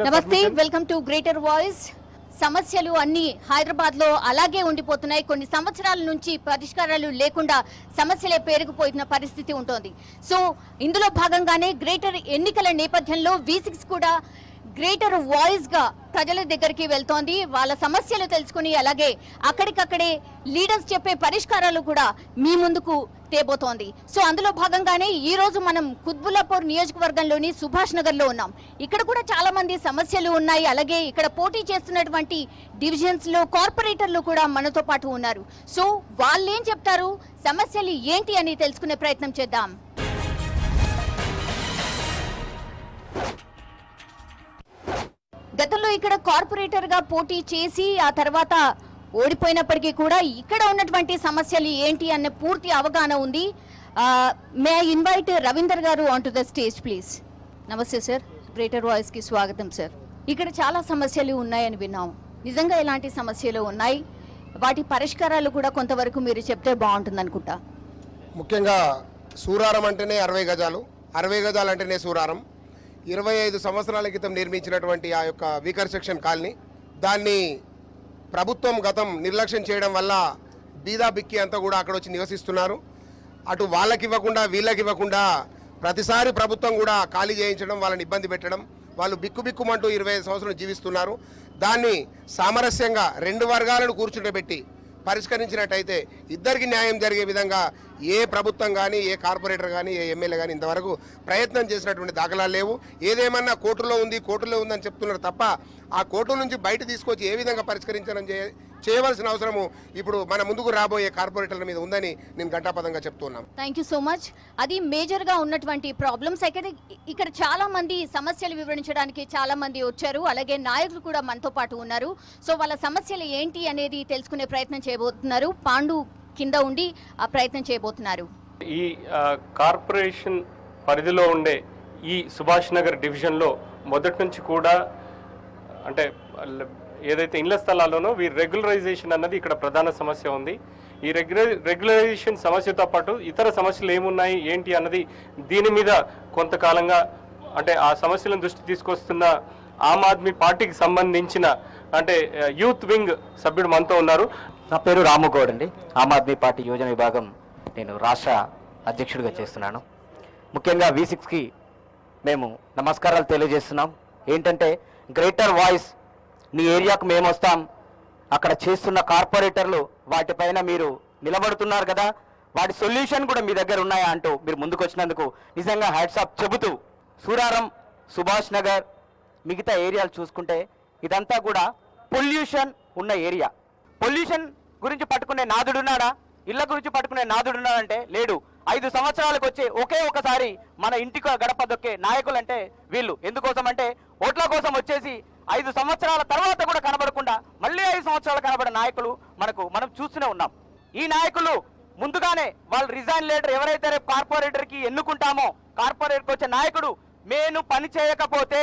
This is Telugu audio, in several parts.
నమస్తే, వెల్కమ్ టు గ్రేటర్ వాయిస్. సమస్యలు అన్ని హైదరాబాద్ లో అలాగే ఉండిపోతున్నాయి. కొన్ని సంవత్సరాల నుంచి పరిష్కారాలు లేకుండా సమస్యలే పేరుకుపోయిన పరిస్థితి ఉంటుంది. సో ఇందులో భాగంగానే గ్రేటర్ ఎన్నికల నేపథ్యంలో V6 కూడా గ్రేటర్ వాయిస్ గా ప్రజల దగ్గరికి వెళ్తోంది. వాళ్ళ సమస్యలు తెలుసుకుని అలాగే అక్కడికక్కడే లీడర్స్ చెప్పే పరిష్కారాలు కూడా మీ ముందుకు తేబోతోంది. సో అందులో భాగంగానే ఈ రోజు మనం కుత్బుల్లాపూర్ నియోజకవర్గంలోని సుభాష్ నగర్ లో ఉన్నాం. ఇక్కడ కూడా చాలా మంది సమస్యలు ఉన్నాయి. అలాగే ఇక్కడ పోటీ చేస్తున్నటువంటి డివిజన్స్ లో కార్పొరేటర్లు కూడా మనతో పాటు ఉన్నారు. సో వాళ్ళేం చెప్తారు, సమస్యలు ఏంటి అని తెలుసుకునే ప్రయత్నం చేద్దాం. గతంలో ఇక్కడ కార్పొరేటర్ గా పోటీ చేసి ఆ తర్వాత ఓడిపోయినప్పటికీ కూడా ఇక్కడ ఉన్నటువంటి సమస్యలు ఏంటి అనే పూర్తి అవగాహన ఉంది. మే ఐ ఇన్వైట్ రవీందర్ గారు on to the stage please. నమస్తే సార్, గ్రేటర్ వాయిస్ కి స్వాగతం సార్. ఇక్కడ చాలా సమస్యలు ఉన్నాయని విన్నాం. నిజంగా ఎలాంటి సమస్యలు ఉన్నాయి, వాటి పరిష్కారాలు కూడా కొంతవరకు మీరు చెప్తే బాగుంటుంది అనుకుంటా. ముఖ్యంగా సూరారం అంటేనే 60 గజాలు, 60 గజాలు అంటేనే సూరారం. 25 సంవత్సరాల క్రితం నిర్మించినటువంటి ఆ యొక్క వీకర్ సెక్షన్ కాలనీ, దాన్ని ప్రభుత్వం గతం నిర్లక్ష్యం చేయడం వల్ల బీదా బిక్కి అంతా కూడా అక్కడ వచ్చి నివసిస్తున్నారు. అటు వాళ్ళకి ఇవ్వకుండా వీళ్ళకి ఇవ్వకుండా ప్రతిసారి ప్రభుత్వం కూడా ఖాళీ చేయించడం, వాళ్ళని ఇబ్బంది పెట్టడం, వాళ్ళు బిక్కుబిక్కుమంటూ 25 సంవత్సరాలు జీవిస్తున్నారు. దాన్ని సామరస్యంగా 2 వర్గాలను కూర్చుంటబెట్టి పరిష్కరించినట్టయితే ఇద్దరికి న్యాయం జరిగే విధంగా ఏ ప్రభుత్వం కానీ, ఏ కార్పొరేటర్ కానీ, ఏ ఎమ్మెల్యే కానీ ఇంతవరకు ప్రయత్నం చేసినటువంటి దాఖలాలు లేవు. ఏదేమన్నా కోర్టులో ఉందని చెప్తున్నారు తప్ప ఆ కోర్టు నుంచి బయట తీసుకొచ్చి ఏ విధంగా పరిష్కరించడం చేయవలసిన అవసరము ఇప్పుడు మన ముందుకు రాబోయే కార్పొరేటర్ల మీద ఉందని నేను ఘంటాపదంగా చెప్తున్నాను. Thank you so much. అది మేజర్ గా ఉన్నటువంటి ప్రాబ్లమ్స్. ఇక్కడ చాలా మంది సమస్యలు వివరించడానికి చాలా మంది వచ్చారు. అలాగే నాయకులు కూడా మనతో పాటు ఉన్నారు. సో వాళ్ళ సమస్యలు ఏంటి అనేది తెలుసుకునే ప్రయత్నం చేయబోతున్నారు. పాండు కింద ఉండి ఆ ప్రయత్నం చేయబోతున్నారు. ఈ కార్పొరేషన్ పరిధిలో ఉండే ఈ సుభాష్ నగర్ డివిజన్లో మొదటి నుంచి కూడా అంటే ఏదైతే ఇళ్ల స్థలాల్లోనో వీరి రెగ్యులరైజేషన్ అన్నది ఇక్కడ ప్రధాన సమస్య ఉంది. ఈ రెగ్యులరైజేషన్ సమస్యతో పాటు ఇతర సమస్యలు ఏమున్నాయి ఏంటి అన్నది దీని మీద కొంతకాలంగా అంటే ఆ సమస్యలను దృష్టి తీసుకొస్తున్న ఆమ్ ఆద్మీ పార్టీకి సంబంధించిన అంటే యూత్ వింగ్ సభ్యుడు మనతో ఉన్నారు. నా పేరు రాముగౌడ్ అండి. ఆమ్ ఆద్మీ పార్టీ యోజన విభాగం నేను రాష్ట్ర అధ్యక్షుడిగా చేస్తున్నాను. ముఖ్యంగా V6కి మేము నమస్కారాలు తెలియజేస్తున్నాం. ఏంటంటే గ్రేటర్ వాయిస్, నీ ఏరియాకు మేము వస్తాం, అక్కడ చేస్తున్న కార్పొరేటర్లు వాటిపైన మీరు నిలబడుతున్నారు కదా, వాటి సొల్యూషన్ కూడా మీ దగ్గర ఉన్నాయా అంటూ మీరు ముందుకు వచ్చినందుకు నిజంగా హ్యాట్స్ ఆఫ్ చెబుతూ, సూరారం, సుభాష్ నగర్, మిగతా ఏరియాలు చూసుకుంటే ఇదంతా కూడా పొల్యూషన్ ఉన్న ఏరియా. పొల్యూషన్ గురించి పట్టుకునే నాదుడున్నాడా, ఇళ్ల గురించి పట్టుకునే నాదుడున్నాడంటే లేడు. 5 సంవత్సరాలకు వచ్చి ఒకే ఒకసారి మన ఇంటికి గడప దొక్కే నాయకులు అంటే వీళ్ళు. ఎందుకోసం అంటే ఓట్ల కోసం వచ్చేసి 5 సంవత్సరాల తర్వాత కూడా కనబడకుండా మళ్ళీ 5 సంవత్సరాలు కనబడే నాయకులు మనం చూస్తూనే ఉన్నాం. ఈ నాయకులు ముందుగానే వాళ్ళు రిజైన్ లెటర్ ఎవరైతే రేపు కార్పొరేటర్కి ఎన్నుకుంటామో, కార్పొరేటర్కి వచ్చే నాయకుడు నేను పని చేయకపోతే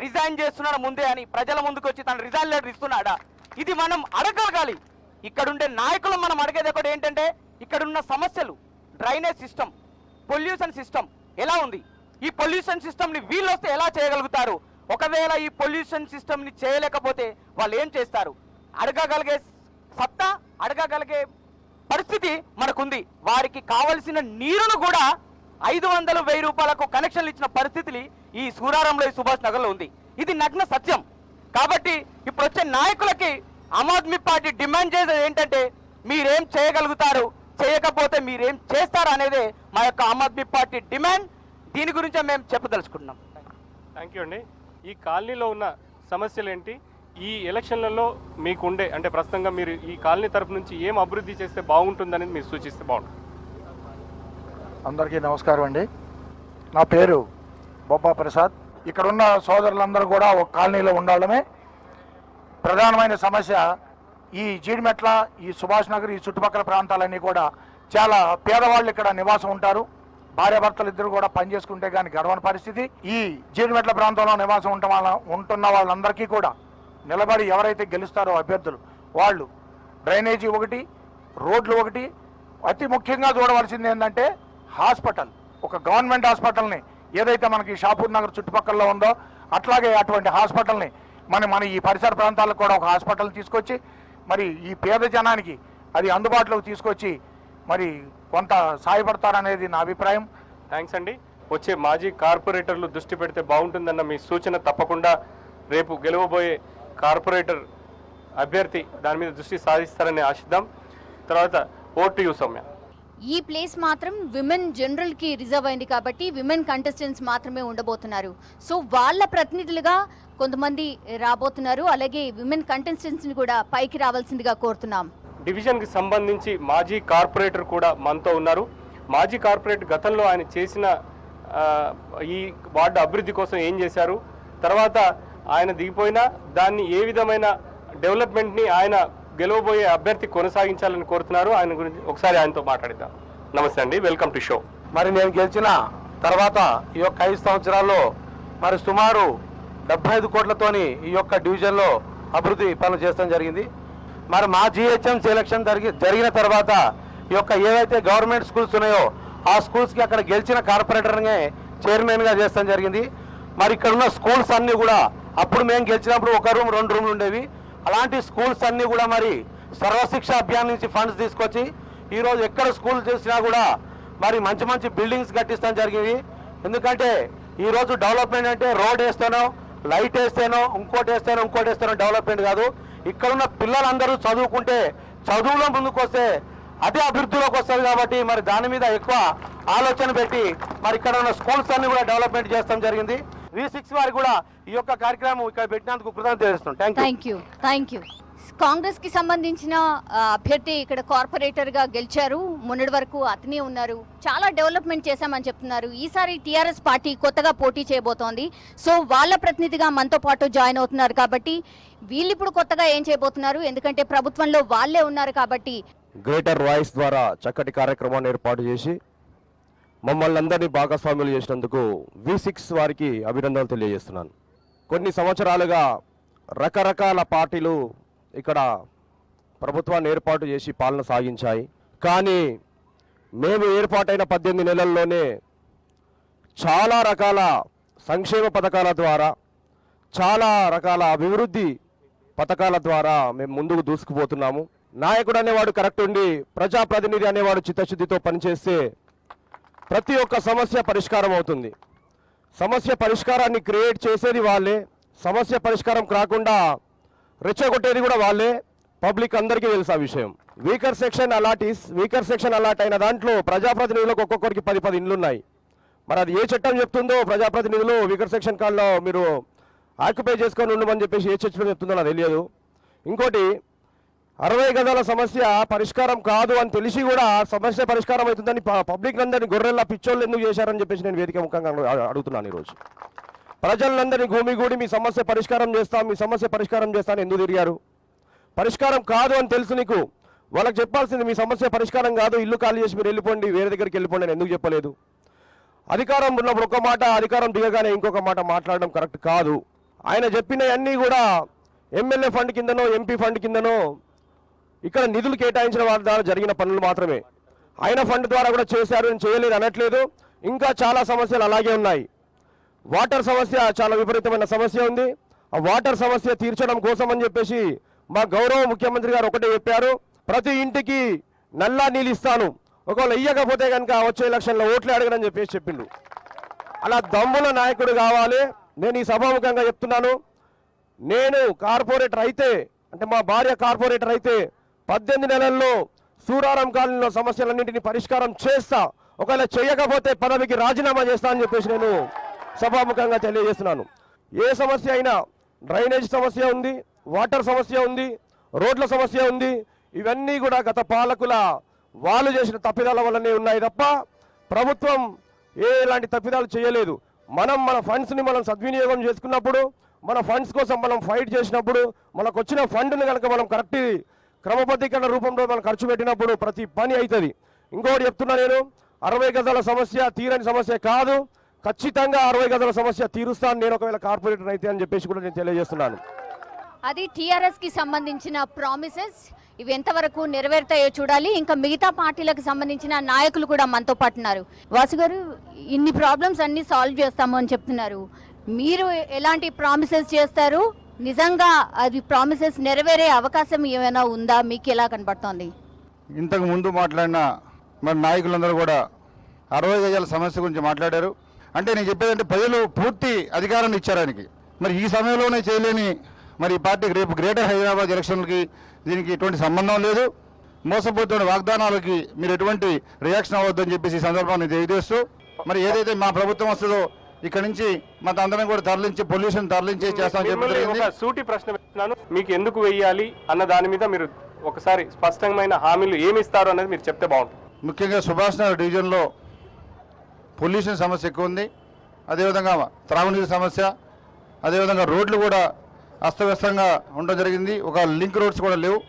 రిజైన్ చేస్తున్నాడు ముందే అని ప్రజల ముందుకు వచ్చి తన రిజైన్ లెటర్ ఇస్తున్నాడా, ఇది మనం అడగలగాలి. ఇక్కడుండే నాయకులు మనం అడిగేది ఒకటి ఏంటంటే ఇక్కడున్న సమస్యలు, డ్రైనేజ్ సిస్టమ్, పొల్యూషన్ సిస్టమ్ ఎలా ఉంది, ఈ పొల్యూషన్ సిస్టమ్ని వీళ్ళు వస్తే ఎలా చేయగలుగుతారు, ఒకవేళ ఈ పొల్యూషన్ సిస్టమ్ని చేయలేకపోతే వాళ్ళు ఏం చేస్తారు, అడగగలిగే సత్తా, అడగగలిగే పరిస్థితి మనకుంది. వారికి కావలసిన నీరును కూడా 500-1000 రూపాయలకు కనెక్షన్లు ఇచ్చిన పరిస్థితులు ఈ సూరారంలో, ఈ సుభాష్ నగర్లో ఉంది. ఇది నగ్న సత్యం. కాబట్టి ఇప్పుడు వచ్చే నాయకులకి ఆమ్ ఆద్మీ పార్టీ డిమాండ్ చేసేది ఏంటంటే మీరేం చేయగలుగుతారు, చేయకపోతే మీరేం చేస్తారు అనేదే మా యొక్క ఆమ్ ఆద్మీ పార్టీ డిమాండ్. దీని గురించే మేము చెప్పదలుచుకుంటున్నాం. థ్యాంక్ యూ అండి. ఈ కాలనీలో ఉన్న సమస్యలు ఏంటి, ఈ ఎలక్షన్లలో మీకు ఉండే అంటే ప్రస్తుతంగా మీరు ఈ కాలనీ తరఫు నుంచి ఏం అభివృద్ధి చేస్తే బాగుంటుందనేది మీరు సూచిస్తే బాగుంటుంది. అందరికీ నమస్కారం అండి. నా పేరు బొబ్బా ప్రసాద్. ఇక్కడ ఉన్న సోదరులందరూ కూడా ఒక కాలనీలో ఉండడమే ప్రధానమైన సమస్య. ఈ జీడిమెట్ల, ఈ సుభాష్ నగర్, ఈ చుట్టుపక్కల ప్రాంతాలన్నీ కూడా చాలా పేదవాళ్ళు ఇక్కడ నివాసం ఉంటారు. భార్యాభర్తలు ఇద్దరు కూడా పనిచేసుకుంటే కానీ గడవని పరిస్థితి. ఈ జీడిమెట్ల ప్రాంతంలో నివాసం ఉంటున్న వాళ్ళందరికీ కూడా నిలబడి ఎవరైతే గెలుస్తారో అభ్యర్థులు వాళ్ళు డ్రైనేజీ ఒకటి, రోడ్లు ఒకటి, అతి ముఖ్యంగా చూడవలసింది ఏంటంటే హాస్పిటల్. ఒక గవర్నమెంట్ హాస్పిటల్ని ఏదైతే మనకి షాపూర్ నగర్ చుట్టుపక్కల ఉందో అట్లాగే అటువంటి హాస్పిటల్ని మన ఈ పరిసర ప్రాంతాలకు కూడా ఒక హాస్పిటల్ తీసుకొచ్చి మరి ఈ పేద జనానికి అది అందుబాటులోకి తీసుకొచ్చి మరి కొంత సాయపడతారనేది నా అభిప్రాయం. థ్యాంక్స్ అండి. వచ్చే మాజీ కార్పొరేటర్లు దృష్టి పెడితే బాగుంటుందన్న మీ సూచన తప్పకుండా రేపు గెలవబోయే కార్పొరేటర్ అభ్యర్థి దాని మీద దృష్టి సాధిస్తారని ఆశిద్దాం. తర్వాత ఓటు యూ సౌమ్య. ఈ ప్లేస్ మాత్రం విమెన్ జనరల్కి రిజర్వ్ అయింది కాబట్టి విమెన్ కంటెస్టెంట్స్ మాత్రమే ఉండబోతున్నారు. సో వాళ్ళ ప్రతినిధులుగా కొంతమంది రాబోతున్నారు. అలాగే విమెన్ కంటెస్టెంట్స్ని కూడా పైకి రావాల్సిందిగా కోరుతున్నాం. డివిజన్కి సంబంధించి మాజీ కార్పొరేటర్ కూడా మనతో ఉన్నారు. మాజీ కార్పొరేటర్ గతంలో ఆయన చేసిన ఈ వార్డు అభివృద్ధి కోసం ఏం చేశారు, తర్వాత ఆయన దిగిపోయినా దాన్ని ఏ విధమైన డెవలప్మెంట్ని ఆయన గెలవబోయే అభ్యర్థి కొనసాగించాలని కోరుతున్నారు. ఆయన గురించి ఒకసారి ఆయనతో మాట్లాడిద్దాం. నమస్తే అండి, వెల్కమ్ టు షో. మరి నేను గెలిచిన తర్వాత ఈ యొక్క 5 సంవత్సరాల్లో మరి సుమారు 75 కోట్లతోని ఈ యొక్క డివిజన్లో అభివృద్ధి పనులు చేయడం జరిగింది. మరి మా GHM సెలక్షన్ జరిగిన తర్వాత ఈ యొక్క ఏవైతే గవర్నమెంట్ స్కూల్స్ ఉన్నాయో ఆ స్కూల్స్కి అక్కడ గెలిచిన కార్పొరేటర్నే చైర్మన్గా చేస్తాం జరిగింది. మరి ఇక్కడ ఉన్న స్కూల్స్ అన్నీ కూడా అప్పుడు మేము గెలిచినప్పుడు 1 రూమ్ 2 రూమ్లు ఉండేవి. అలాంటి స్కూల్స్ అన్నీ కూడా మరి సర్వశిక్ష అభియాన్ నుంచి ఫండ్స్ తీసుకొచ్చి ఈరోజు ఎక్కడ స్కూల్ చేసినా కూడా మరి మంచి మంచి బిల్డింగ్స్ కట్టిస్తాం జరిగింది. ఎందుకంటే ఈరోజు డెవలప్మెంట్ అంటే రోడ్ వేస్తేనో లైట్ వేస్తేనో ఇంకోటి వేస్తేనో డెవలప్మెంట్ కాదు. ఇక్కడున్న పిల్లలందరూ చదువుకుంటే చదువులో ముందుకు వస్తే అదే అభివృద్ధిలోకి వస్తుంది. కాబట్టి మరి దాని మీద ఎక్కువ ఆలోచన పెట్టి మరి ఇక్కడ ఉన్న స్కూల్స్ అన్ని కూడా డెవలప్మెంట్ చేస్తాం జరిగింది. V6 వారికి కూడా ఈ యొక్క కార్యక్రమం ఇక్కడ పెట్టినందుకు కృతజ్ఞతలు తెలుస్తున్నాం. Thank you. కాంగ్రెస్ కి సంబంధించిన అభ్యర్థి ఇక్కడ కార్పొరేటర్ గా గెలిచారు. మొన్నటి వరకు అతనే ఉన్నారు. చాలా డెవలప్మెంట్ చేశామని చెప్తున్నారు. ఈసారి TRS పార్టీ కొత్తగా పోటీ చేయబోతోంది. సో వాళ్ళ ప్రతినిధిగా మనతో పాటు జాయిన్ అవుతున్నారు. కాబట్టి వీళ్ళు ఇప్పుడు కొత్తగా ఏం చేయబోతున్నారు, ఎందుకంటే ప్రభుత్వంలో వాళ్ళే ఉన్నారు కాబట్టి. గ్రేటర్ వాయిస్ ద్వారా చక్కటి కార్యక్రమాన్ని ఏర్పాటు చేసి మమ్మల్ని అందరినీ భాగస్వాములు చేసినందుకు V6 వారికి అభినందనలు తెలియజేస్తున్నాను. కొన్ని సంవత్సరాలుగా రకరకాల పార్టీలు ఇక్కడ ప్రభుత్వాన్ని ఏర్పాటు చేసి పాలన సాగించాయి. కానీ మేము ఏర్పాటైన 18 నెలల్లోనే చాలా రకాల సంక్షేమ పథకాల ద్వారా, చాలా రకాల అభివృద్ధి పథకాల ద్వారా మేము ముందుకు దూసుకుపోతున్నాము. నాయకుడు అనేవాడు కరెక్ట్ ఉండి ప్రజాప్రతినిధి అనేవాడు చిత్తశుద్ధితో పనిచేస్తే ప్రతి ఒక్క సమస్య పరిష్కారం అవుతుంది. సమస్య పరిష్కారాన్ని క్రియేట్ చేసేది వాళ్ళే, సమస్య పరిష్కారం కాకుండా రెచ్చగొట్టేది కూడా వాళ్ళే. పబ్లిక్ అందరికీ తెలుసు ఆ విషయం. వీకర్ సెక్షన్ అలాట్ అయిన దాంట్లో ప్రజాప్రతినిధులకు ఒక్కొక్కరికి 10 ఇండ్లు ఉన్నాయి. మరి అది ఏ చట్టం చెప్తుందో ప్రజాప్రతినిధులు వీకర్ సెక్షన్ కాల్లో మీరు ఆక్యుపై చేసుకొని ఉండమని చెప్పేసి ఏ చట్టం చెప్తుందో నాకు తెలియదు. ఇంకోటి 60 గజాల సమస్య పరిష్కారం కాదు అని తెలిసి కూడా సమస్య పరిష్కారం అవుతుందని పబ్లిక్ అందరినీ గొర్రెల్లా పిచ్చోళ్ళు ఎందుకు చేశారని చెప్పేసి నేను వేదిక ముఖంగా అడుగుతున్నాను. ఈరోజు ప్రజలందరినీ గూమిగూడి మీ సమస్య పరిష్కారం చేస్తాను ఎందుకు తిరిగారు? పరిష్కారం కాదు అని తెలుసు నీకు, వాళ్ళకి చెప్పాల్సింది మీ సమస్య పరిష్కారం కాదు, ఇల్లు ఖాళీ చేసి మీరు వెళ్ళిపోండి, వేరే దగ్గరికి వెళ్ళిపోండి అని ఎందుకు చెప్పలేదు? అధికారం ఉన్నప్పుడు ఒక మాట, అధికారం దిగగానే ఇంకొక మాట మాట్లాడడం కరెక్ట్ కాదు. ఆయన చెప్పినవన్నీ కూడా ఎమ్మెల్యే ఫండ్ కిందనో ఎంపీ ఫండ్ కిందనో ఇక్కడ నిధులు కేటాయించిన వారి ద్వారా జరిగిన పనులు మాత్రమే. ఆయన ఫండ్ ద్వారా కూడా చేశారు, నేను చేయలేదు అనట్లేదు. ఇంకా చాలా సమస్యలు అలాగే ఉన్నాయి. వాటర్ సమస్య చాలా విపరీతమైన సమస్య ఉంది. ఆ వాటర్ సమస్య తీర్చడం కోసం అని చెప్పేసి మా గౌరవ ముఖ్యమంత్రి గారు ఒకటే చెప్పారు, ప్రతి ఇంటికి నల్లా నీళ్ళు ఇస్తాను, ఒకవేళ ఇయ్యకపోతే కనుక వచ్చే ఎలక్షన్లో ఓట్లు అడగనని చెప్పేసి చెప్పిండు. అలా దమ్ముల నాయకుడు కావాలి. నేను ఈ సభాముఖంగా చెప్తున్నాను, నేను కార్పొరేటర్ అయితే, అంటే మా భార్య కార్పొరేటర్ అయితే 18 నెలల్లో సూరారం కాలనీలో సమస్యలన్నింటినీ పరిష్కారం చేస్తా, ఒకవేళ చేయకపోతే పదవికి రాజీనామా చేస్తా అని చెప్పేసి నేను సభాముఖంగా తెలియజేస్తున్నాను. ఏ సమస్య అయినా, డ్రైనేజ్ సమస్య ఉంది, వాటర్ సమస్య ఉంది, రోడ్ల సమస్య ఉంది, ఇవన్నీ కూడా గత పాలకుల వాళ్ళు చేసిన తప్పిదాల వల్లనే ఉన్నాయి తప్ప ప్రభుత్వం ఎలాంటి తప్పిదాలు చేయలేదు. మన ఫండ్స్ని మనం సద్వినియోగం చేసుకున్నప్పుడు, మన ఫండ్స్ కోసం మనం ఫైట్ చేసినప్పుడు, మనకు వచ్చిన ఫండ్ని కనుక మనం కరెక్ట్ క్రమబద్ధీకరణ రూపంలో మనం ఖర్చు పెట్టినప్పుడు ప్రతి పని అవుతుంది. ఇంకోటి చెప్తున్నా, నేను 60 గజాల సమస్య తీరని సమస్య కాదు, ఖచ్చితంగా 60 గజాల సమస్య తీరుస్తాను నేను ఒకవేళ కార్పొరేటర్ అయితే అని చెప్పేసి కూడా నేను తెలియజేస్తున్నాను. అది TRS కి సంబంధించిన ప్రామిసెస్. ఇవి ఎంతవరకు నెరవేరుతాయో చూడాలి. ఇంకా మిగతా పార్టీలకు సంబంధించిన నాయకులు కూడా మనతో పాటు ఉన్నారు. వాసు గారు, ఇన్ని ప్రాబ్లమ్స్ అన్ని సాల్వ్ చేస్తాము అని చెప్తున్నారు. మీరు ఎలాంటి ప్రామిసెస్ చేస్తారు? నిజంగా అది ప్రామిసెస్ నెరవేరే అవకాశం ఏమైనా ఉందా? మీకు ఎలా కనబడుతోంది? ఇంతకు ముందు మాట్లాడిన మరి నాయకులందరూ కూడా 60 గజాల సమస్య గురించి మాట్లాడారు. అంటే నేను చెప్పేదంటే ప్రజలు పూర్తి అధికారాన్ని ఇచ్చారు ఆయనకి. మరి ఈ సమయంలోనే చేయలేని మరి ఈ పార్టీకి రేపు గ్రేటర్ హైదరాబాద్ ఎలక్షన్లకి దీనికి ఎటువంటి సంబంధం లేదు. మోసపోతున్న వాగ్దానాలకి మీరు ఎటువంటి రియాక్షన్ అవ్వద్దని చెప్పేసి ఈ సందర్భాన్ని తెలియజేస్తూ మరి ఏదైతే మా ప్రభుత్వం వస్తుందో ఇక్కడ నుంచి మన అందరం కూడా తరలించి పొల్యూషన్ తరలించి చేస్తామని చెప్పి ఒక సూటి ప్రశ్న పెడుతున్నాను. మీకు ఎందుకు వెయ్యాలి అన్న దాని మీద మీరు ఒకసారి స్పష్టమైన హామీలు ఏమి ఇస్తారు అనేది మీరు చెప్తే బాగుంటుంది. ముఖ్యంగా సుభాష్ నగర్ డివిజన్లో పొల్యూషన్ సమస్య ఎక్కువ ఉంది. అదేవిధంగా త్రాగునీరు సమస్య, అదేవిధంగా రోడ్లు కూడా అస్తవ్యస్తంగా ఉండడం జరిగింది. ఒక లింక్ రోడ్స్ కూడా లేవు.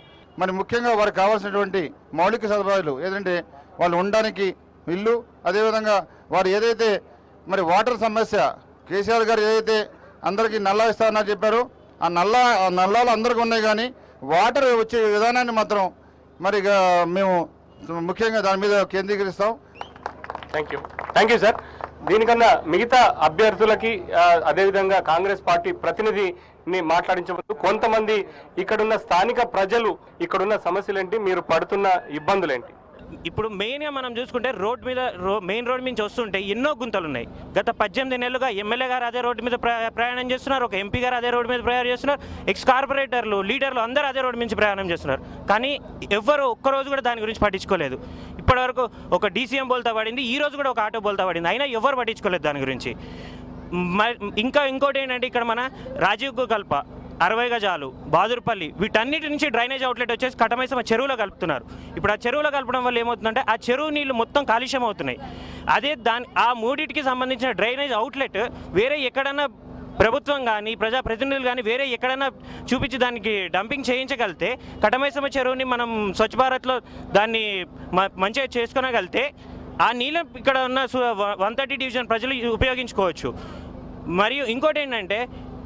మరి ముఖ్యంగా వారికి కావాల్సినటువంటి మౌలిక సదుపాయాలు ఏదంటే వాళ్ళు ఉండడానికి ఇల్లు, అదేవిధంగా వారు ఏదైతే మరి వాటర్ సమస్య కేసీఆర్ గారు ఏదైతే అందరికీ నల్లా ఇస్తారని చెప్పారో ఆ నల్లాలు అందరికీ ఉన్నాయి, కానీ వాటర్ వచ్చే విధానాన్ని మాత్రం మరి మేము ముఖ్యంగా దాని మీద కేంద్రీకరిస్తాం. Thank you sir. దీనికన్నా మిగతా అభ్యర్థులకి అదేవిధంగా కాంగ్రెస్ పార్టీ ప్రతినిధిని మాట్లాడించవచ్చు. కొంతమంది ఇక్కడున్న స్థానిక ప్రజలు ఇక్కడున్న సమస్యలేంటి, మీరు పడుతున్న ఇబ్బందులేంటి? ఇప్పుడు మెయిన్గా మనం చూసుకుంటే మెయిన్ రోడ్ నుంచి వస్తుంటే ఎన్నో గుంతలు ఉన్నాయి. గత 18 నెలలుగా ఎమ్మెల్యే గారు అదే రోడ్డు మీద ప్రయాణం చేస్తున్నారు, ఒక ఎంపీ గారు అదే రోడ్డు మీద ప్రయాణం చేస్తున్నారు, ఎక్స్ కార్పొరేటర్లు లీడర్లు అందరూ అదే రోడ్డు నుంచి ప్రయాణం చేస్తున్నారు. కానీ ఎవ్వరు ఒక్కరోజు కూడా దాని గురించి పట్టించుకోలేదు. ఇప్పటివరకు ఒక డీసీఎం బోల్తా పడింది, ఈ రోజు కూడా ఒక ఆటో బోల్తా పడింది, అయినా ఎవరు పట్టించుకోలేదు దాని గురించి. ఇంకోటి ఏంటంటే ఇక్కడ మన రాజీవ్ కల్ప 60 గజాలు బాదురుపల్లి వీటన్నిటి నుంచి డ్రైనేజ్ అవుట్లెట్ వచ్చేసి కటమైసమ్మ చెరువులో కలుపుతున్నారు. ఇప్పుడు ఆ చెరువులో కలపడం వల్ల ఏమవుతుందంటే ఆ చెరువు నీళ్లు మొత్తం కాలుష్యం అవుతున్నాయి. అదే ఆ మూడింటికి సంబంధించిన డ్రైనేజ్ అవుట్లెట్ వేరే ఎక్కడన్నా ప్రభుత్వం కానీ ప్రజాప్రతినిధులు కానీ వేరే ఎక్కడైనా చూపించి దానికి డంపింగ్ చేయించగలిగితే కటమైసమ్మ చెరువుని మనం స్వచ్ఛ భారత్లో దాన్ని మంచిగా చేసుకోగలిగితే ఆ నీళ్ళు ఇక్కడ ఉన్న 130 డివిజన్ ప్రజలు ఉపయోగించుకోవచ్చు. మరియు ఇంకోటి ఏంటంటే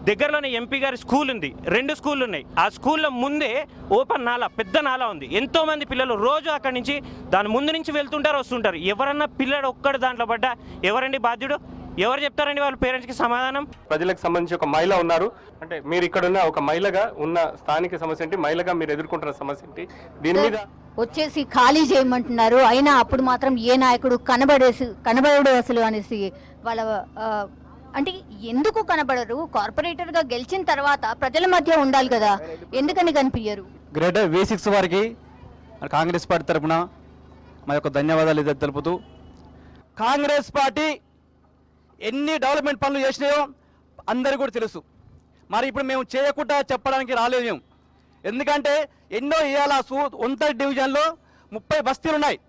దగ్గరలోనే ఎంపీ గారి స్కూల్ ఉంది, 2 స్కూళ్ళు ఉన్నాయి. ఆ స్కూల్లో ముందే ఓపెన్ నాలా, పెద్ద నాలా ఉంది. ఎంతోమంది పిల్లలు రోజు అక్కడి నుంచి దాని ముందు నుంచి వెళ్తుంటారు వస్తుంటారు. ఎవరన్నా పిల్లడు ఒక్కడు దాంట్లో పడ్డా ఎవరండి బాధ్యుడు? ఎవరు చెప్తారండి వాళ్ళ పేరెంట్స్కి సమాధానం? ప్రజలకు సంబంధించి ఒక మహిళ ఉన్నారు. అంటే మీరు ఇక్కడ ఉన్న ఒక మహిళగా ఉన్న స్థానిక సమస్య ఏంటి, మహిళగా మీరు ఎదుర్కొంటున్న సమస్య ఏంటి? దీని మీద వచ్చేసి ఖాళీ చేయమంటున్నారు. అయినా అప్పుడు మాత్రం ఏ నాయకుడు కనబడడు అసలు అనేసి వాళ్ళ అంటే ఎందుకు కనబడరు? కార్పొరేటర్ గా గెలిచిన తర్వాత ప్రజల మధ్య ఉండాలి కదా, ఎందుకని కనిపించరు? గ్రేటర్ V6 వారికి కాంగ్రెస్ పార్టీ తరఫున మా యొక్క ధన్యవాదాలు తెలుపుతూ, కాంగ్రెస్ పార్టీ ఎన్ని డెవలప్మెంట్ పనులు చేసినాయో అందరికీ కూడా తెలుసు. మరి ఇప్పుడు మేము చేయకుండా చెప్పడానికి రాలేదు మేము. ఎందుకంటే ఎన్నో ఇవాళ 130 డివిజన్లో 30 బస్తీలు ఉన్నాయి.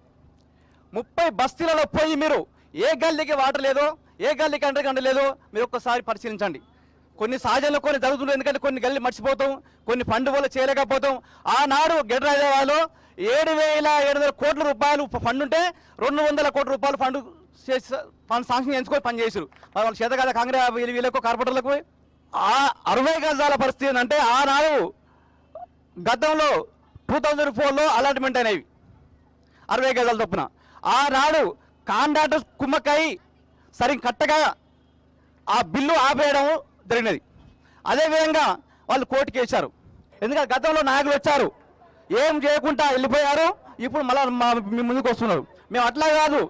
30 బస్తీలలో పోయి మీరు ఏ గల్లీకి వాటర్ లేదో, ఏ గల్లీకి అండర్గ్రౌండ్ లేదో మీరు ఒక్కసారి పరిశీలించండి. కొన్ని సహజంలో కొన్ని జరుగుతుంది, ఎందుకంటే కొన్ని గల్లీ మర్చిపోతాం, కొన్ని ఫండ్ వల్ల చేయలేకపోతాం. ఆనాడు గ్రేటర్ హైదరాబాద్లో 7,700 కోట్ల రూపాయలు ఫండ్ ఉంటే 200 కోట్ల రూపాయలు ఫండ్ శాంక్షన్ ఎంచుకొని పనిచేసారు. మరి వాళ్ళ చేత కదా కాంగ్రెస్ వీళ్ళకు కార్పొరేటర్లకు. ఆ 60 గజాల పరిస్థితి ఏంటంటే ఆనాడు గతంలో 2004లో అలాట్మెంట్ అయినవి 60 గజాల చొప్పున. ఆనాడు కాంట్రాక్టర్స్ కుమ్మక్కై సరిగ్గా కట్టగా ఆ బిల్లు ఆపేయడం జరిగినది. అదేవిధంగా వాళ్ళు కోర్టుకి వేశారు. ఎందుకంటే గతంలో నాయకులు వచ్చారు, ఏం చేయకుండా వెళ్ళిపోయారు. ఇప్పుడు మళ్ళీ మీ ముందుకు వస్తున్నారు. మేము అట్లా కాదు,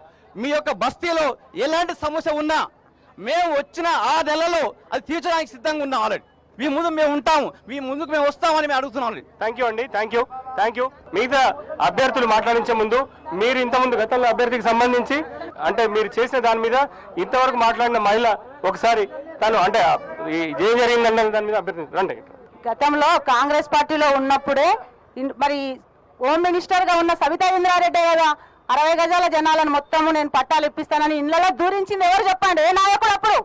మీ యొక్క బస్తీలో ఎలాంటి సమస్య ఉన్నా మేము వచ్చిన 6 నెలల్లో అది తీర్చడానికి సిద్ధంగా ఉన్నాం. ఆల్రెడీ మీ ముందు మేము ఉంటాము, మీ ముందుకు మేము వస్తామని మేము అడుగుతున్నాం. థ్యాంక్ యూ అండి, థ్యాంక్ యూ. మిగతా అభ్యర్థులు మాట్లాడించే ముందు మీరు ఇంతకుముందు గతంలో అభ్యర్థికి సంబంధించి అంటే మీరు చేసిన దాని మీద ఇంతవరకు మాట్లాడిన మహిళ ఒకసారి తను అంటే ఏం జరిగిందన్న దాని మీద అభ్యర్థి రండి. గతంలో కాంగ్రెస్ పార్టీలో ఉన్నప్పుడే మరి హోమ్ మినిస్టర్ గా ఉన్న సబితా ఇంద్రారెడ్డి కదా 60 గజాల జనాలను మొత్తము నేను పట్టాలు ఇప్పిస్తానని ఇళ్లలో దూరించింది ఎవరు చెప్పండి? ఏ నాయకుడు? అప్పుడు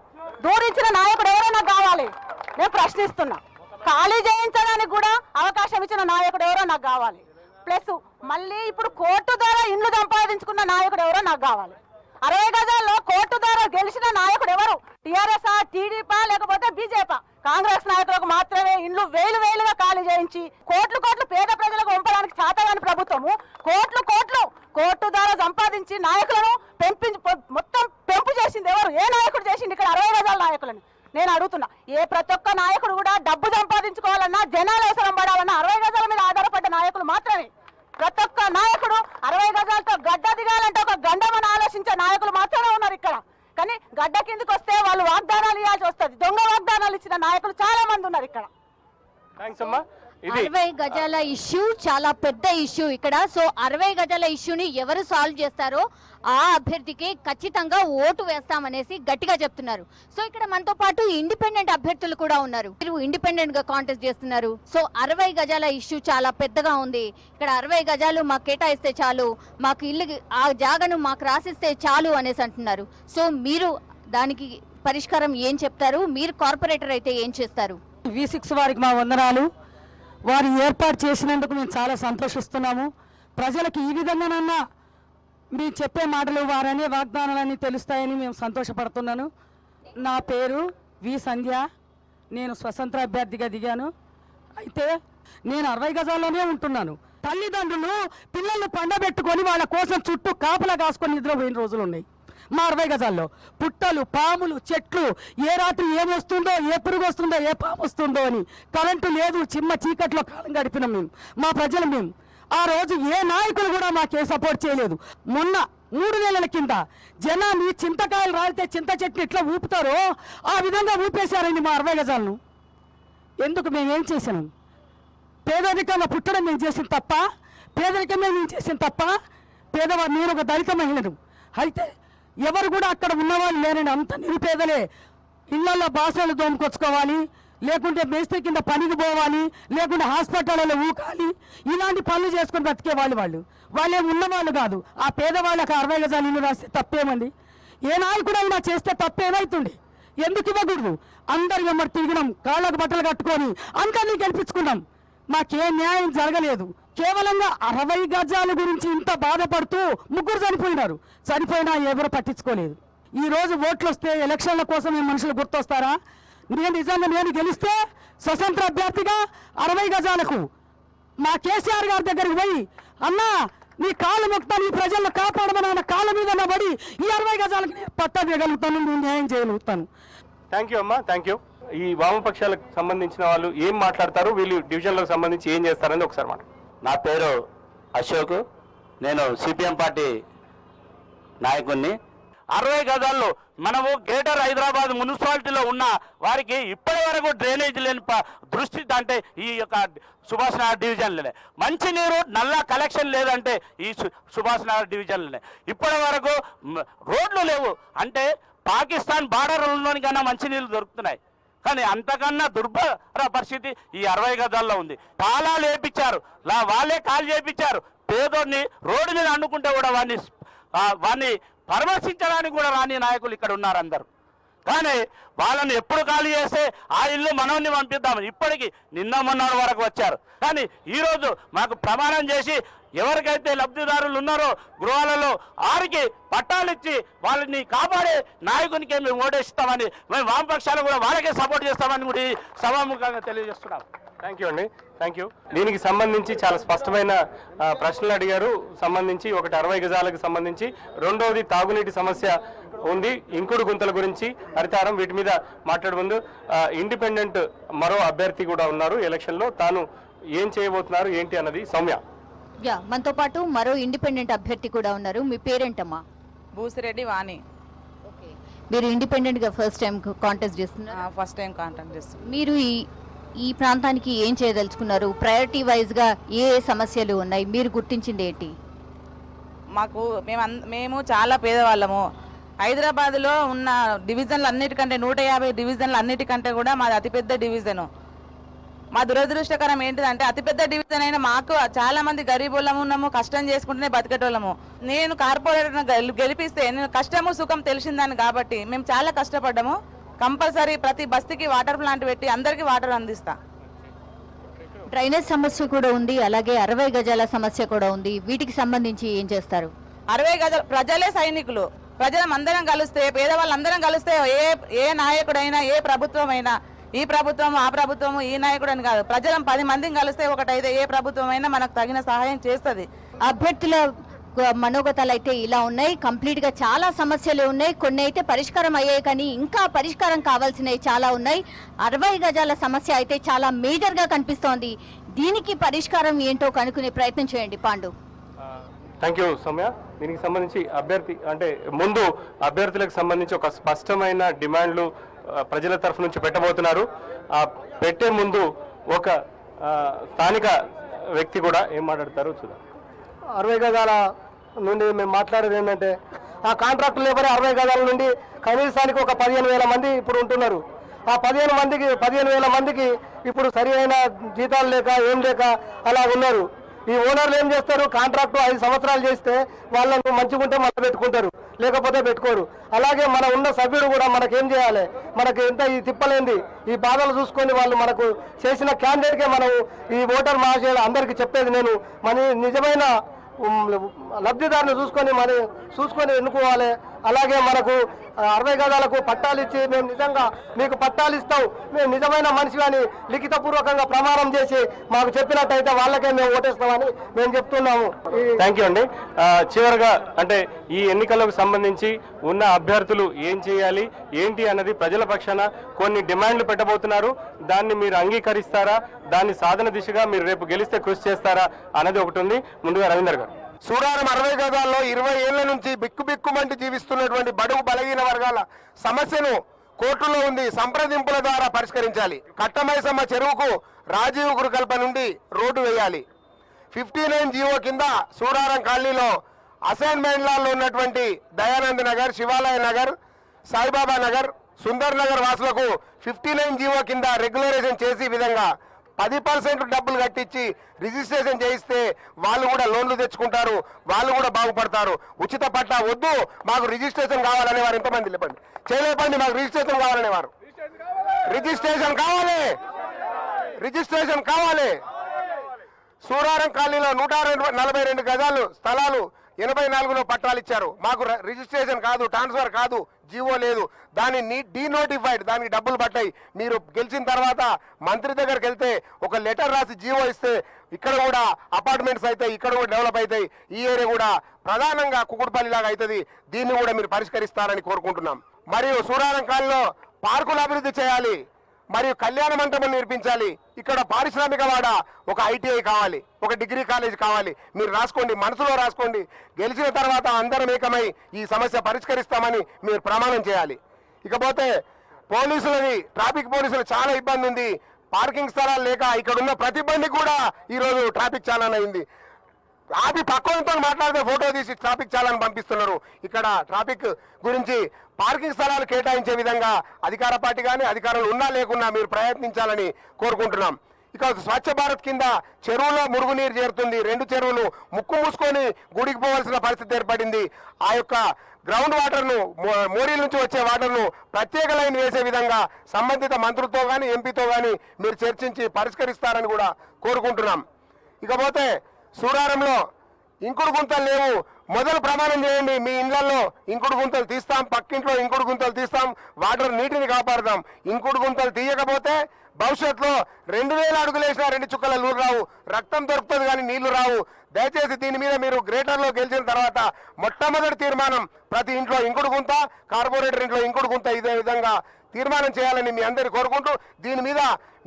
దూరించిన నాయకుడు ఎవరో నాకు కావాలి. నేను ప్రశ్నిస్తున్నా. ఖాళీ చేయించడానికి కూడా అవకాశం ఇచ్చిన నాయకుడు ఎవరో నాకు కావాలి. ప్లస్ మళ్ళీ ఇప్పుడు కోర్టు ద్వారా ఇండ్లు సంపాదించుకున్న నాయకుడు ఎవరో నాకు కావాలి. 60 గజాల్లో కోర్టు ద్వారా గెలిచిన నాయకుడు ఎవరు? టీఆర్ఎస్, టీడీపీ లేకపోతే బీజేపీ? కాంగ్రెస్ నాయకులకు మాత్రమే ఇండ్లు వేలుగా ఖాళీ చేయించి కోట్లు పేద ప్రజలకు పంపడానికి చేతగాని ప్రభుత్వము కోర్టు ద్వారా సంపాదించి నాయకులను మొత్తం పెంపు చేసింది ఎవరు? ఏ నాయకుడు చేసింది ఇక్కడ 60 గజాల నాయకులని? నేను అడుగుతున్నా. ప్రతి ఒక్క నాయకుడు కూడా డబ్బు సంపాదించుకోవాలన్నా, జనాలు అవసరం పడాలన్నా 60 గజాల మీద ఆధారపడ్డ నాయకులు మాత్రమే. ప్రతి ఒక్క నాయకుడు 60 గజాలతో గడ్డ దిగాలంటే ఒక గండమని ఆలోచించే నాయకులు మాత్రమే ఉన్నారు ఇక్కడ. కానీ గడ్డ కిందకి వస్తే వాళ్ళు వాగ్దానాలు ఇవ్వాల్సి వస్తుంది. దొంగ వాగ్దానాలు ఇచ్చిన నాయకులు చాలా మంది ఉన్నారు ఇక్కడ. థ్యాంక్స్ అమ్మా. 60 గజాల ఇష్యూ చాలా పెద్ద ఇష్యూ ఇక్కడ. సో 60 గజాల ఇష్యూని ఎవరు సాల్వ్ చేస్తారో ఆ అభ్యర్థికి ఖచ్చితంగా ఓటు వేస్తామనేసి గట్టిగా చెప్తున్నారు. సో ఇక్కడ మనతో పాటు ఇండిపెండెంట్ అభ్యర్థులు కూడా ఉన్నారు. మీరు ఇండిపెండెంట్ గా కాంటెస్ట్ చేస్తున్నారు. సో 60 గజాల ఇష్యూ చాలా పెద్దగా ఉంది. ఇక్కడ 60 గజాలు మాకు కేటాయిస్తే చాలు, మాకు ఇల్లు ఆ జాగను మాకు రాసిస్తే చాలు అనేసి అంటున్నారు. సో మీరు దానికి పరిష్కారం ఏం చెప్తారు? మీరు కార్పొరేటర్ అయితే ఏం చేస్తారు? V6 వారికి మా వందనాలు. వారు ఏర్పాటు చేసినందుకు మేము చాలా సంతోషిస్తున్నాము. ప్రజలకు ఈ విధంగానన్నా మీరు చెప్పే మాటలు, వారనే వాగ్దానాలన్నీ తెలుస్తాయని మేము సంతోషపడుతున్నాను. నా పేరు వి సంధ్య. నేను స్వతంత్ర అభ్యర్థిగా దిగాను. అయితే నేను 60 గజాల్లోనే ఉంటున్నాను. తల్లిదండ్రులు పిల్లల్ని పండబెట్టుకొని వాళ్ళ కోసం చుట్టూ కాపలా కాసుకొని నిద్రపోయిన రోజులు ఉన్నాయి. మా 60 గజాల్లో పుట్టలు, పాములు, చెట్లు, ఏ రాత్రి ఏమొస్తుందో, ఏ పురుగు వస్తుందో, ఏ పాము వస్తుందో అని కరెంటు లేదు. చిమ్మ చీకట్లో కాలం గడిపినాం మేము, మా ప్రజలు మేము. ఆ రోజు ఏ నాయకులు కూడా మాకే సపోర్ట్ చేయలేదు. మొన్న 3 నెలల కింద జనాన్ని చింతకాయలు రాలితే చింత చెట్లు ఎట్లా ఊపుతారో ఆ విధంగా ఊపేశారండి మా 60 గజాలను. ఎందుకు? మేమేం చేసినాం? పేదరికంగా పుట్టడం మేము చేసిన తప్ప, పేదరికమే మేము చేసిన తప్ప. పేదవారు, నేను ఒక దళిత మహిళను. అయితే ఎవరు కూడా అక్కడ ఉన్నవాళ్ళు లేరండి, అంత నిరుపేదలే. ఇళ్లలో బాసలు దోముకొచ్చుకోవాలి, లేకుంటే మేస్త్రి కింద పనికి పోవాలి, లేకుంటే హాస్పిటల్లో ఊకాలి. ఇలాంటి పనులు చేసుకొని బతికే వాళ్ళేం ఉన్నవాళ్ళు కాదు. ఆ పేదవాళ్ళకి 60 గజాలు ఇల్లు రాస్తే తప్పేమండి? ఏ నాయకుడైనా చేస్తే తప్పేమవుతుంది? ఎందుకు ఇవ్వకూడదు? అందరు వెంబడి తిరిగినాం, కాళ్ళకు బట్టలు కట్టుకొని అందరినీ గెలిపించుకున్నాం. మాకే న్యాయం జరగలేదు. కేవలంగా 60 గజాల గురించి ఇంత బాధపడుతూ 3 చనిపోయినారు. చనిపోయినా ఎవరు పట్టించుకోలేదు. ఈ రోజు ఓట్లు వస్తే ఎలక్షన్ల కోసం ఈ మనుషులు గుర్తొస్తారా? నేను గెలిస్తే స్వతంత్ర అభ్యర్థిగా 60 గజాలకు మా కేసీఆర్ గారి దగ్గరికి పోయి, అన్నా నీ కాళ్ళు మొక్కుతాను, ఈ ప్రజలను కాపాడమని ఆయన కాళ్ళ మీద పడి ఈ 60 గజాలకు పట్టా వేయగలుగుతాను, నేను న్యాయం చేయగలుగుతాను. థ్యాంక్ యూ అమ్మా, థ్యాంక్ యూ. ఈ వామపక్షాలకు సంబంధించిన వాళ్ళు ఏం మాట్లాడతారు, వీళ్ళు డివిజన్లకు సంబంధించి ఏం చేస్తారని ఒకసారి మాట. నా పేరు అశోక్. నేను సిపిఎం పార్టీ నాయకుడిని. 60 గజాల్లో మనము గ్రేటర్ హైదరాబాద్ మున్సిపాలిటీలో ఉన్న వారికి ఇప్పటి వరకు డ్రైనేజ్ లేని దృష్టి అంటే ఈ యొక్క సుభాష్ నగర్ డివిజన్లోనే మంచినీరు నల్ల కలెక్షన్ లేదంటే ఈ సుభాష్ నగర్ డివిజన్లోనే ఇప్పటి వరకు రోడ్లు లేవు. అంటే పాకిస్తాన్ బార్డర్లోని కన్నా మంచినీళ్ళు దొరుకుతున్నాయి. కానీ అంతకన్నా దుర్భర పరిస్థితి ఈ 60 గజాల్లో ఉంది. తాళాలు వేయించారు, వాళ్ళే కాల్ చేయించారు. పేదోడిని రోడ్డు మీద అన్నుకుంటే కూడా వాడిని పరామర్శించడానికి కూడా రాని నాయకులు ఇక్కడ ఉన్నారు అందరు. కానీ వాళ్ళని ఎప్పుడు ఖాళీ చేస్తే ఆ ఇల్లు మనల్ని పంపిద్దామని ఇప్పటికీ నిన్న మొన్నటి వరకు వచ్చారు. కానీ ఈరోజు మాకు ప్రమాణం చేసి ఎవరికైతే లబ్ధిదారులు ఉన్నారో గృహాలలో వారికి పట్టాలు ఇచ్చి వాళ్ళని కాపాడే నాయకునికే మేము ఓటేస్తామని, మేము వామపక్షాలు కూడా వాళ్ళకే సపోర్ట్ చేస్తామని కూడా సభాముఖంగా తెలియజేస్తున్నాం. థ్యాంక్ యూ అండి, థ్యాంక్ యూ. దీనికి సంబంధించి చాలా స్పష్టమైన ప్రశ్నలు అడిగారు. సంబంధించి ఒకటి 60 గజాలకు సంబంధించి, రెండవది తాగునీటి సమస్య ఉంది, ఇంకుడు గుంతల గురించి, హరితారం, వీటి మీద మాట్లాడే ముందు ఇండిపెండెంట్ మరో అభ్యర్థి కూడా ఉన్నారు ఎలక్షన్లో. తాను ఏం చేయబోతున్నారు ఏంటి అన్నది సౌమ్య. మనతో పాటు మరో ఇండిపెండెంట్ అభ్యర్థి కూడా ఉన్నారు. మీ పేరేంటమ్మా? భూసిరెడ్డి వాణి. మీరు ఇండిపెండెంట్ గా ఫస్ట్ టైం కాంటెస్ట్ చేస్తున్నారు? ఫస్ట్ టైం కాంటెస్ట్ చేస్తున్నారు. మీరు ఈ ప్రాంతానికి ఏం చేయదలుచుకున్నారు? ప్రయారిటీ వైజ్ గా ఏ సమస్యలు ఉన్నాయి, మీరు గుర్తించింది ఏంటి? మాకు మేము చాలా పేదవాళ్ళము. హైదరాబాద్లో ఉన్న డివిజన్లు అన్నిటికంటే 150 డివిజన్లు అన్నిటికంటే కూడా మాది అతిపెద్ద డివిజను. మా దురదృష్టకరం ఏంటిదంటే అతిపెద్ద డివిజన్ అయినా మాకు చాలా మంది గరీబులము ఉన్నాము, కష్టం చేసుకుంటూనే బతికేటోళ్ళము. నేను కార్పొరేటర్ గెలిపిస్తే నేను కష్టము సుఖం తెలిసిందాన్ని కాబట్టి మేము చాలా కష్టపడ్డాము. కంపల్సరీ ప్రతి బస్తీకి వాటర్ ప్లాంట్ పెట్టి అందరికీ వాటర్ అందిస్తా. డ్రైనేజ్ సమస్య కూడా ఉంది, అలాగే 60 గజాల సమస్య కూడా ఉంది. వీటికి సంబంధించి ఏం చేస్తారు? 60 గజాలు ప్రజలే సైనికులు. ప్రజలం అందరం కలిస్తే, పేదవాళ్ళందరం కలిస్తే ఏ నాయకుడైనా, ఏ ప్రభుత్వం అయినా, ఈ ప్రభుత్వం ఆ ప్రభుత్వం ఈ నాయకుడు అని కాదు, ప్రజలం 10 మందిని కలిస్తే ఒకటైతే ఏ ప్రభుత్వం అయినా మనకు తగిన సహాయం చేస్తుంది. అభ్యర్థుల మనోగతాలు అయితే ఇలా ఉన్నాయి. కంప్లీట్ గా చాలా సమస్యలు ఉన్నాయి. కొన్ని అయితే పరిష్కారం అయ్యాయి, కానీ ఇంకా పరిష్కారం కావాల్సినవి చాలా ఉన్నాయి. 60 గజాల సమస్య అయితే చాలా మేజర్ గా కనిపిస్తోంది. దీనికి పరిష్కారం ఏంటో కనుక్కునే ప్రయత్నం చేయండి పాండు. Thank you Soumya. దీనికి సంబంధించి ముందు అభ్యర్థులకు సంబంధించి ఒక స్పష్టమైన డిమాండ్లు ప్రజల తరఫు నుంచి పెట్టబోతున్నారు. పెట్టే ముందు ఒక స్థానిక వ్యక్తి కూడా ఏం మాట్లాడతారో చూద్దాం. 60 గజాల నుండి మేము మాట్లాడేది ఏంటంటే, ఆ కాంట్రాక్ట్ లేబర్ 60 గజాల నుండి కనీసానికి ఒక 15,000 మంది ఇప్పుడు ఉంటున్నారు. ఆ 15,000 మందికి ఇప్పుడు సరి అయిన జీతాలు లేక ఏం లేక అలా ఉన్నారు. ఈ ఓనర్లు ఏం చేస్తారు, కాంట్రాక్టు 5 సంవత్సరాలు చేస్తే వాళ్ళను మంచిగుంటే మళ్ళీ పెట్టుకుంటారు, లేకపోతే పెట్టుకోరు. అలాగే మన ఉన్న సభ్యుడు కూడా మనకేం చేయాలి, మనకి ఎంత ఈ తిప్పలేంది ఈ బాధలు చూసుకొని వాళ్ళు మనకు చేసిన క్యాండిడేట్కే మనం ఈ ఓటర్ మహాశయులు అందరికీ చెప్పేది, నేను మన నిజమైన లబ్ధిదారుని చూసుకొని ఎన్నుకోవాలి. అలాగే మనకు 60 గజాలకు పట్టాలు ఇచ్చి మేము నిజంగా మీకు పట్టాలు ఇస్తాం, మేము నిజమైన మనిషి అని లిఖితపూర్వకంగా ప్రమాణం చేసి మాకు చెప్పినట్టయితే వాళ్ళకే మేము ఓటేస్తామని మేము చెప్తున్నాము. థ్యాంక్ యూ అండి. చివరిగా ఈ ఎన్నికలకు సంబంధించి ఉన్న అభ్యర్థులు ఏం చేయాలి ఏంటి అన్నది ప్రజల పక్షాన కొన్ని డిమాండ్లు పెట్టబోతున్నారు. దాన్ని మీరు అంగీకరిస్తారా, దాన్ని సాధన దిశగా మీరు రేపు గెలిస్తే కృషి చేస్తారా అన్నది ఒకటి ఉంది. ముందుగా రవీందర్ గారు. సూరారం 60 గజాల్లో 20 ఏళ్ల నుంచి బిక్కుబిక్కుమంటి జీవిస్తున్నటువంటి బడుగు బలహీన వర్గాల సమస్యను కోర్టులో ఉంది, సంప్రదింపుల ద్వారా పరిష్కరించాలి. కట్టమైసమ్మ చెరువుకు రాజీవ్ గురుకల్ప నుండి రోడ్డు వేయాలి. 59 జీవో కింద సూరారం కాలనీలో అసైన్మెంట్ లాల్లో ఉన్నటువంటి దయానంద్ నగర్, శివాలయ నగర్, సాయిబాబా నగర్, సుందర్ నగర్ వాసులకు 59 జీవో కింద రెగ్యులరైజేషన్ చేసి విధంగా 10% డబ్బులు కట్టించి రిజిస్ట్రేషన్ చేయిస్తే వాళ్ళు కూడా లోన్లు తెచ్చుకుంటారు, వాళ్ళు కూడా బాగుపడతారు. ఉచిత పట్టా వద్దు, మాకు రిజిస్ట్రేషన్ కావాలనే వారు ఎంతమంది లేపండి, చేయలేపండి. మాకు రిజిస్ట్రేషన్ కావాలనే వారు రిజిస్ట్రేషన్ కావాలి. సూరారం కాలనీలో 142 గజాలు స్థలాలు 84లో పట్టాలు ఇచ్చారు. మాకు రిజిస్ట్రేషన్ కాదు, ట్రాన్స్ఫర్ కాదు, జీవో లేదు. దాన్ని డీనోటిఫైడ్, దానికి డబ్బులు పట్టాయి. మీరు గెలిచిన తర్వాత మంత్రి దగ్గరికి వెళ్తే ఒక లెటర్ రాసి జీవో ఇస్తే ఇక్కడ కూడా అపార్ట్మెంట్స్ అవుతాయి, ఇక్కడ కూడా డెవలప్ అవుతాయి. ఈ ఏరియా కూడా ప్రధానంగా కుకుడుపల్లి లాగా అవుతుంది. దీన్ని కూడా మీరు పరిష్కరిస్తారని కోరుకుంటున్నాం. మరియు సూరారం కాలనీలో పార్కులు అభివృద్ధి చేయాలి, మరియు కళ్యాణ మంటపం నిర్మించాలి. ఇక్కడ పారిశ్రామిక వాడ ఒక ITI కావాలి, ఒక డిగ్రీ కాలేజ్ కావాలి. మీరు రాసుకోండి, మనసులో రాసుకోండి. గెలిచిన తర్వాత అందరం ఏకమై ఈ సమస్య పరిష్కరిస్తామని మీరు ప్రమాణం చేయాలి. ఇకపోతే ట్రాఫిక్ పోలీసులు చాలా ఇబ్బంది ఉంది. పార్కింగ్ స్థలాలు లేక ఇక్కడ ఉన్న ప్రతి బండికి కూడా ఈరోజు ట్రాఫిక్ చాలాన్ అయింది. ఆపి పక్కతో మాట్లాడితే ఫోటో తీసి ట్రాఫిక్ చాలాన్ పంపిస్తున్నారు. ఇక్కడ ట్రాఫిక్ గురించి పార్కింగ్ స్థలాలు కేటాయించే విధంగా అధికార పార్టీ కానీ అధికారులు ఉన్నా లేకున్నా మీరు ప్రయత్నించాలని కోరుకుంటున్నాం. ఇక స్వచ్ఛ భారత్ కింద చెరువులో మురుగునీరు చేరుతుంది. 2 చెరువులు ముక్కు మూసుకొని గుడికి పోవాల్సిన పరిస్థితి ఏర్పడింది. ఆ యొక్క గ్రౌండ్ వాటర్ను, మోరీల నుంచి వచ్చే వాటర్ను ప్రత్యేక లైన్ వేసే విధంగా సంబంధిత మంత్రులతో కానీ ఎంపీతో కానీ మీరు చర్చించి పరిష్కరిస్తారని కూడా కోరుకుంటున్నాం. ఇకపోతే సూరారంలో ఇంకుడు గుంతలు లేవు, మొదలు ప్రమాణం చేయండి. మీ ఇళ్లలో ఇంకుడు గుంతలు తీస్తాం, పక్కింట్లో ఇంకుడు గుంతలు తీస్తాం, వాటర్ నీటిని కాపాడుతాం. ఇంకుడు గుంతలు తీయకపోతే భవిష్యత్తులో 2000 అడుగులు వేసినా 2 చుక్కల నీళ్లు రావు, రక్తం దొరుకుతుంది కానీ నీళ్లు రావు. దయచేసి దీని మీద మీరు గ్రేటర్లో గెలిచిన తర్వాత మొట్టమొదటి తీర్మానం ప్రతి ఇంట్లో ఇంకుడు గుంత, కార్పొరేటర్ ఇంట్లో ఇంకుడు గుంత, ఇదే విధంగా తీర్మానం చేయాలని మీ అందరినీ కోరుకుంటూ దీని మీద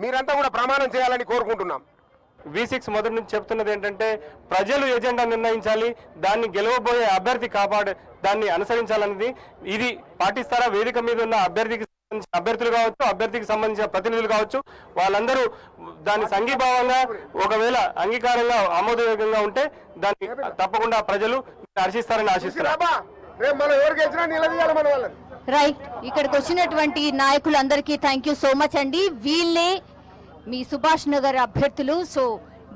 మీరంతా కూడా ప్రమాణం చేయాలని కోరుకుంటున్నాం. V6 మొదటి నుంచి చెప్తున్నది ఏంటంటే ప్రజలు ఎజెండా నిర్ణయించాలి, దాన్ని గెలవబోయే అభ్యర్థి దాన్ని అనుసరించాలన్నది. ఇది పాటిస్తారా? వేదిక మీద ఉన్న అభ్యర్థులు కావచ్చు, అభ్యర్థికి సంబంధించిన ప్రతినిధులు కావచ్చు, వాళ్ళందరూ దాన్ని సంఘీభావంగా ఒకవేళ అంగీకారంగా ఆమోదయోగ్యంగా ఉంటే దాన్ని తప్పకుండా ప్రజలు హర్షిస్తారని ఆశిస్తున్నారు. రైట్, ఇక్కడికి వచ్చినటువంటి నాయకులందరికీ థ్యాంక్ యూ సో మచ్ అండి. వీళ్ళే మీ సుభాష్ నగర్ అభ్యర్థులు. సో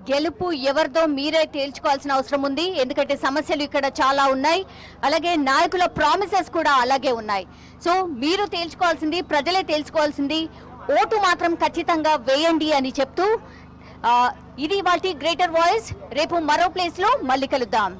గెలుపు ఎవరిదో మీరే తేల్చుకోవాల్సిన అవసరం ఉంది, ఎందుకంటే సమస్యలు ఇక్కడ చాలా ఉన్నాయి, అలాగే నాయకుల ప్రామిసెస్ కూడా అలాగే ఉన్నాయి. సో మీరు తేల్చుకోవాల్సింది, ప్రజలే తేల్చుకోవాల్సింది. ఓటు మాత్రం ఖచ్చితంగా వేయండి అని చెప్తూ ఇది వాటి గ్రేటర్ వాయిస్. రేపు మరో ప్లేస్ లో మళ్ళీ కలుద్దాం.